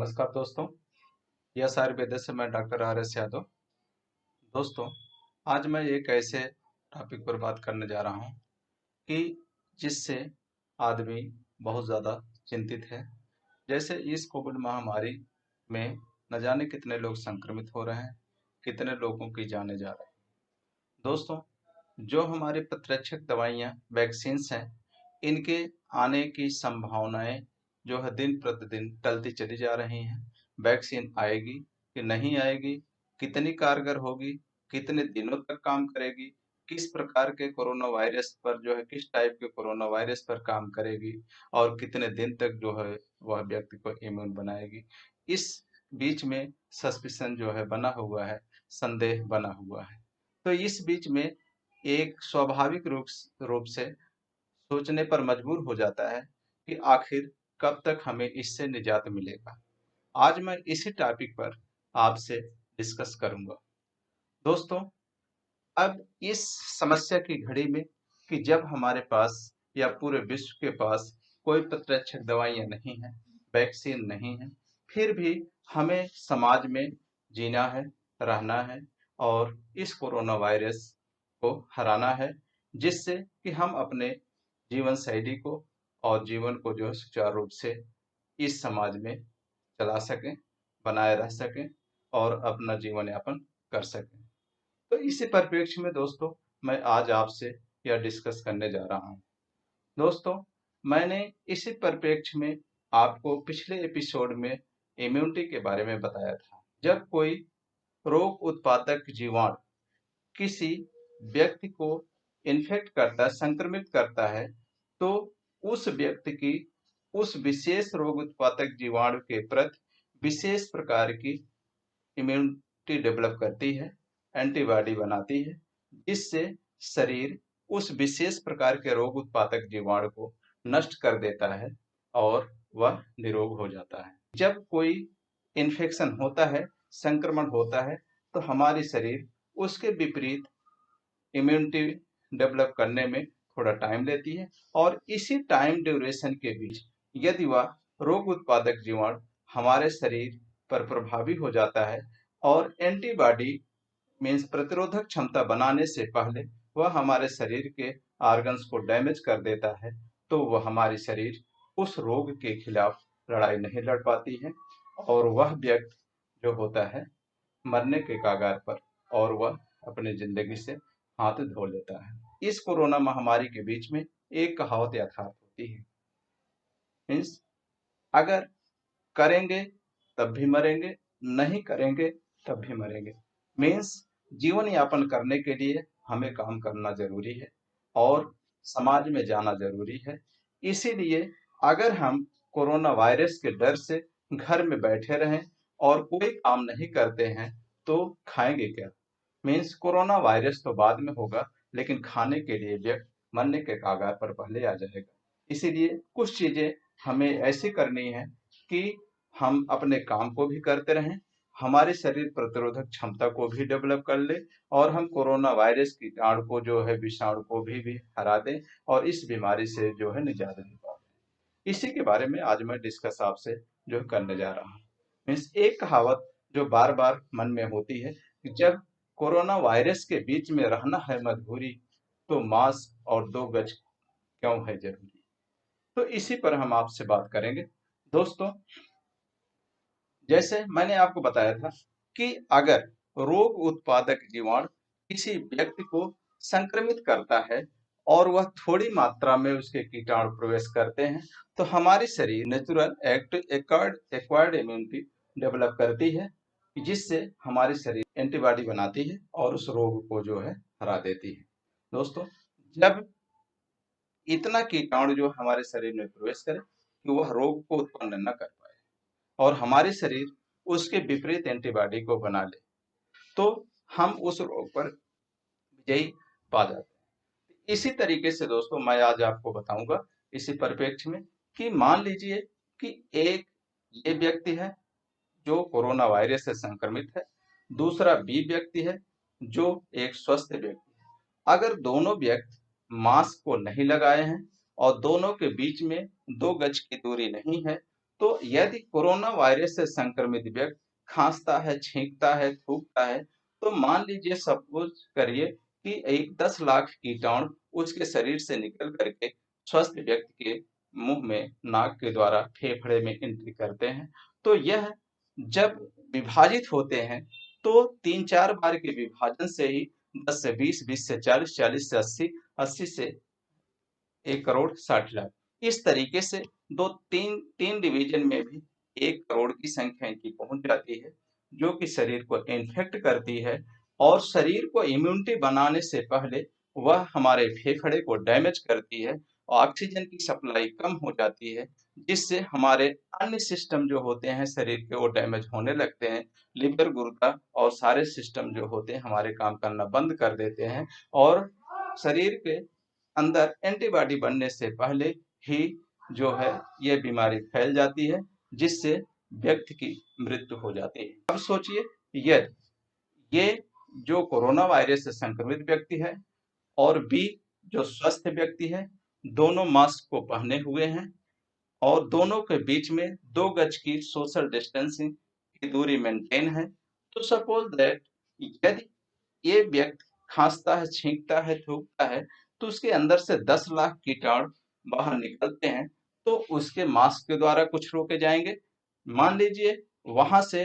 नमस्कार दोस्तों। यस आयुर्वेद से मैं डॉक्टर आर एस यादव। दोस्तों, आज मैं एक ऐसे टॉपिक पर बात करने जा रहा हूँ कि जिससे आदमी बहुत ज़्यादा चिंतित है। जैसे इस कोविड महामारी में न जाने कितने लोग संक्रमित हो रहे हैं, कितने लोगों की जानें जा रही हैं। दोस्तों, जो हमारी प्रतिरक्षक दवाइयाँ वैक्सीन्स हैं, इनके आने की संभावनाएं जो है दिन प्रतिदिन टलती चली जा रही हैं। वैक्सीन आएगी कि नहीं आएगी, कितनी कारगर होगी, कितने दिनों तक काम करेगी, किस प्रकार के कोरोना वायरस पर जो है किस टाइप के कोरोना वायरस पर काम करेगी और कितने दिन तक जो है वह व्यक्ति को इम्यून बनाएगी। इस बीच में सस्पिशन जो है बना हुआ है, संदेह बना हुआ है। तो इस बीच में एक स्वाभाविक रूप से सोचने पर मजबूर हो जाता है कि आखिर कब तक हमें इससे निजात मिलेगा। आज मैं इसी टॉपिक पर आपसे डिस्कस करूंगा। दोस्तों, अब इस समस्या की घड़ी में कि जब हमारे पास या पूरे विश्व के पास कोई प्रतिरक्षक दवाइयां नहीं हैं, वैक्सीन नहीं है, फिर भी हमें समाज में जीना है, रहना है और इस कोरोना वायरस को हराना है, जिससे कि हम अपने जीवन शैली को और जीवन को जो है सुचारू रूप से इस समाज में चला सकें, बनाए रह सकें और अपना जीवन यापन कर सकें। तो इसी परिप्रेक्ष्य में दोस्तों, मैं आज आपसे यह डिस्कस करने जा रहा हूँ। दोस्तों, मैंने इसी परिप्रेक्ष्य में आपको पिछले एपिसोड में इम्यूनिटी के बारे में बताया था। जब कोई रोग उत्पादक जीवाणु किसी व्यक्ति को इन्फेक्ट करता है, संक्रमित करता है, तो उस व्यक्ति की उस विशेष रोग उत्पादक जीवाणु के प्रति विशेष प्रकार की इम्यूनिटी डेवलप करती है, एंटीबॉडी बनाती है, जिससे शरीर उस विशेष प्रकार के रोग उत्पादक जीवाणु को नष्ट कर देता है और वह निरोग हो जाता है। जब कोई इन्फेक्शन होता है, संक्रमण होता है, तो हमारी शरीर उसके विपरीत इम्यूनिटी डेवलप करने में थोड़ा टाइम लेती है और इसी टाइम ड्यूरेशन के बीच यदि वह रोग उत्पादक जीवाणु हमारे शरीर पर प्रभावी हो जाता है और एंटीबॉडी मीन्स प्रतिरोधक क्षमता बनाने से पहले वह हमारे शरीर के ऑर्गन्स को डैमेज कर देता है, तो वह हमारी शरीर उस रोग के खिलाफ लड़ाई नहीं लड़ पाती है और वह व्यक्ति जो होता है मरने के कगार पर और वह अपनी जिंदगी से हाथ धो लेता है। इस कोरोना महामारी के बीच में एक कहावत यथार्थ होती है, मीन्स अगर करेंगे तब भी मरेंगे, नहीं करेंगे तब भी मरेंगे। मीन्स जीवन यापन करने के लिए हमें काम करना जरूरी है और समाज में जाना जरूरी है। इसीलिए अगर हम कोरोना वायरस के डर से घर में बैठे रहें और कोई काम नहीं करते हैं तो खाएंगे क्या? मीन्स कोरोना वायरस तो बाद में होगा, लेकिन खाने के लिए व्यक्ति मरने के कगार पर पहले आ जाएगा। इसीलिए कुछ चीजें हमें ऐसी करनी है कि हम अपने काम को भी करते रहें, हमारे शरीर प्रतिरोधक क्षमता को भी डेवलप कर ले और हम कोरोना वायरस कीटाणु को जो है विषाणु को भी हरा दें और इस बीमारी से जो है निजात दे पाए। इसी के बारे में आज मैं डिस्कस आपसे जो है करने जा रहा हूँ। मीन्स एक कहावत जो बार बार मन में होती है कि जब कोरोना वायरस के बीच में रहना है मजबूरी, तो मास्क और 2 गज क्यों है जरूरी। तो इसी पर हम आपसे बात करेंगे। दोस्तों, जैसे मैंने आपको बताया था कि अगर रोग उत्पादक जीवाणु किसी व्यक्ति को संक्रमित करता है और वह थोड़ी मात्रा में उसके कीटाणु प्रवेश करते हैं, तो हमारी शरीर नेचुरल एक्वायर्ड इम्यूनिटी डेवलप करती है, जिससे हमारी शरीर एंटीबॉडी बनाती है और उस रोग को जो है हरा देती है। दोस्तों, जब इतना कीटाणु जो हमारे शरीर में प्रवेश करे कि वह रोग को उत्पन्न न कर पाए और हमारे शरीर उसके विपरीत एंटीबॉडी को बना ले, तो हम उस रोग पर विजयी पा जाते हैं। इसी तरीके से दोस्तों, मैं आज आपको बताऊंगा इसी परिप्रेक्ष्य में कि मान लीजिए कि एक ये व्यक्ति है जो कोरोना वायरस से संक्रमित है, दूसरा बी व्यक्ति है जो एक स्वस्थ व्यक्ति है। अगर दोनों व्यक्ति मास्क को नहीं लगाए हैं और दोनों के बीच में 2 गज की दूरी नहीं है, तो यदि कोरोना वायरस से संक्रमित व्यक्ति खांसता है, छींकता है, थूकता है, तो मान लीजिए सपोज करिए कि एक 10 लाख कीटाणु उसके शरीर से निकल करके स्वस्थ व्यक्ति के मुंह में, नाक के द्वारा फेफड़े में एंट्री करते हैं। तो यह जब विभाजित होते हैं तो 3-4 बार के विभाजन से ही 10 से 20, 20 से 40, 40 से 80, 80 से 1,60,00,000 इस तरीके से तीन डिवीजन में भी 1 करोड़ की संख्या इनकी पहुंच जाती है, जो कि शरीर को इन्फेक्ट करती है और शरीर को इम्यूनिटी बनाने से पहले वह हमारे फेफड़े को डैमेज करती है। ऑक्सीजन की सप्लाई कम हो जाती है, जिससे हमारे अन्य सिस्टम जो होते हैं शरीर के वो डैमेज होने लगते हैं। लिवर, गुर्दा और सारे सिस्टम जो होते हैं हमारे काम करना बंद कर देते हैं और शरीर के अंदर एंटीबॉडी बनने से पहले ही जो है ये बीमारी फैल जाती है, जिससे व्यक्ति की मृत्यु हो जाती है। अब सोचिए, यदि ये जो कोरोना वायरस से संक्रमित व्यक्ति है और बी जो स्वस्थ व्यक्ति है, दोनों मास्क को पहने हुए हैं और दोनों के बीच में 2 गज की सोशल डिस्टेंसिंग की दूरी मेंटेन है, तो सपोज दैट यदि ये व्यक्ति खांसता है, छींकता है, थूकता है, तो उसके अंदर से 10 लाख कीटाणु बाहर निकलते हैं, तो उसके मास्क के द्वारा कुछ रोके जाएंगे। मान लीजिए वहां से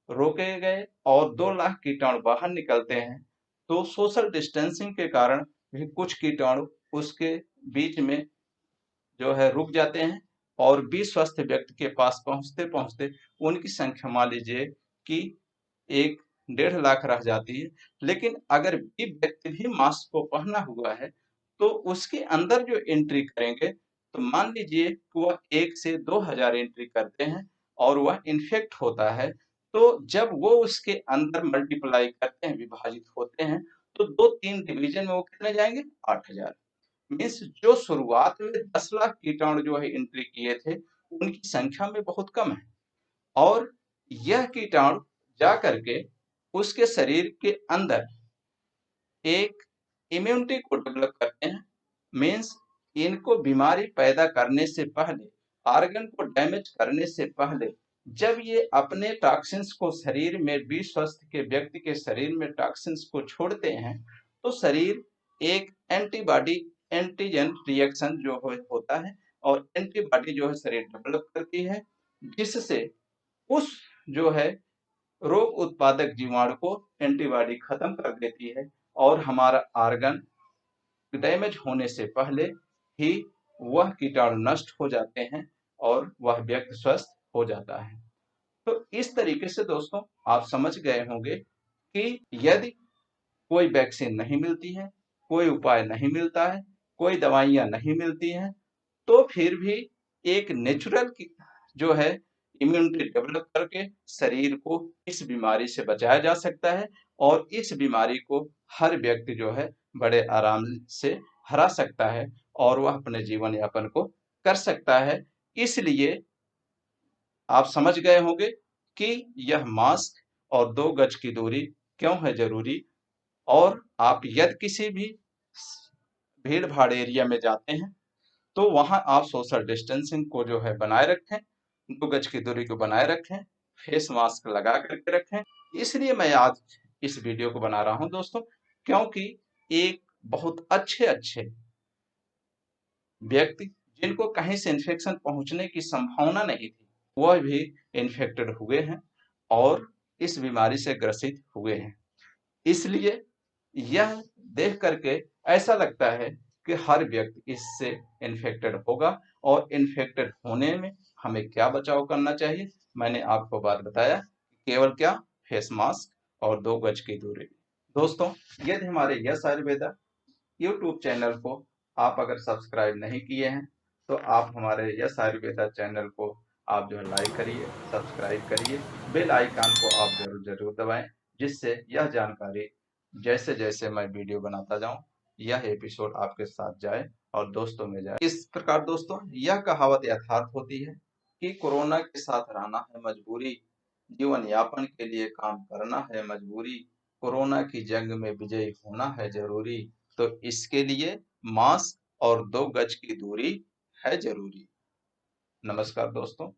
रोके गए और 2 लाख कीटाणु बाहर निकलते हैं, तो सोशल डिस्टेंसिंग के कारण भी कुछ कीटाणु उसके बीच में जो है रुक जाते हैं और 20 स्वस्थ व्यक्ति के पास पहुंचते पहुंचते उनकी संख्या मान लीजिए कि 1-1.5 लाख रह जाती है। लेकिन अगर भी व्यक्ति भी मास्क को पहना हुआ है तो उसके अंदर जो एंट्री करेंगे, तो मान लीजिए कि वह 1 से 2,000 एंट्री करते हैं और वह इन्फेक्ट होता है। तो जब वो उसके अंदर मल्टीप्लाई करते हैं, विभाजित होते हैं, तो 2-3 डिवीजन में वो कितने जाएंगे? 8,000। मीन्स जो शुरुआत में 10 लाख कीटाणु जो है एंट्री किए थे, उनकी संख्या में बहुत कम है और यह कीटाणु जा करके उसके शरीर के अंदर एक इम्यूनिटी को डेवलप करते हैं। मीन्स इनको बीमारी पैदा करने से पहले, ऑर्गन को डैमेज करने से पहले, जब ये अपने टॉक्सिन्स को शरीर में, स्वस्थ के व्यक्ति के शरीर में टॉक्सिन्स को छोड़ते हैं, तो शरीर एक एंटीबॉडी, एंटीजन रिएक्शन जो होता है और एंटीबॉडी जो है शरीर डेवलप करती है, जिससे उस जो है रोग उत्पादक जीवाणु को एंटीबॉडी खत्म कर देती है और हमारा ऑर्गन डैमेज होने से पहले ही वह कीटाणु नष्ट हो जाते हैं और वह व्यक्ति स्वस्थ हो जाता है। तो इस तरीके से दोस्तों आप समझ गए होंगे कि यदि कोई वैक्सीन नहीं मिलती है, कोई उपाय नहीं मिलता है, कोई दवाइयां नहीं मिलती हैं, तो फिर भी एक नेचुरल जो है इम्यूनिटी डेवलप करके शरीर को इस बीमारी से बचाया जा सकता है और इस बीमारी को हर व्यक्ति जो है बड़े आराम से हरा सकता है और वह अपने जीवन यापन को कर सकता है। इसलिए आप समझ गए होंगे कि यह मास्क और 2 गज की दूरी क्यों है जरूरी। और आप यदि किसी भी भीड़ भाड़ एरिया में जाते हैं तो वहां आप सोशल डिस्टेंसिंग को जो है बनाए रखें, 2 गज की दूरी को बनाए रखें, फेस मास्क लगा करके रखें। इसलिए मैं आज इस वीडियो को बना रहा हूं दोस्तों, क्योंकि एक बहुत अच्छे अच्छे व्यक्ति जिनको कहीं से इन्फेक्शन पहुंचने की संभावना नहीं थी, वह भी इन्फेक्टेड हुए हैं और इस बीमारी से ग्रसित हुए हैं। इसलिए यह देख करके ऐसा लगता है कि हर व्यक्ति इससे इन्फेक्टेड होगा और इन्फेक्टेड होने में हमें क्या बचाव करना चाहिए, मैंने आपको बात बताया। केवल क्या? फेस मास्क और 2 गज की दूरी। दोस्तों, यदि हमारे यस आयुर्वेदा यूट्यूब चैनल को आप अगर सब्सक्राइब नहीं किए हैं तो आप हमारे यस आयुर्वेदा चैनल को आप जो है लाइक करिए, सब्सक्राइब करिए, बेल आइकन को आप जरूर जरूर दबाएं, जिससे यह जानकारी जैसे जैसे मैं वीडियो बनाता जाऊं यह एपिसोड आपके साथ जाए और दोस्तों में जाए। इस प्रकार दोस्तों यह कहावत यथार्थ होती है कि कोरोना के साथ रहना है मजबूरी, जीवन यापन के लिए काम करना है मजबूरी, कोरोना की जंग में विजयी होना है जरूरी, तो इसके लिए मास्क और 2 गज की दूरी है जरूरी। नमस्कार दोस्तों।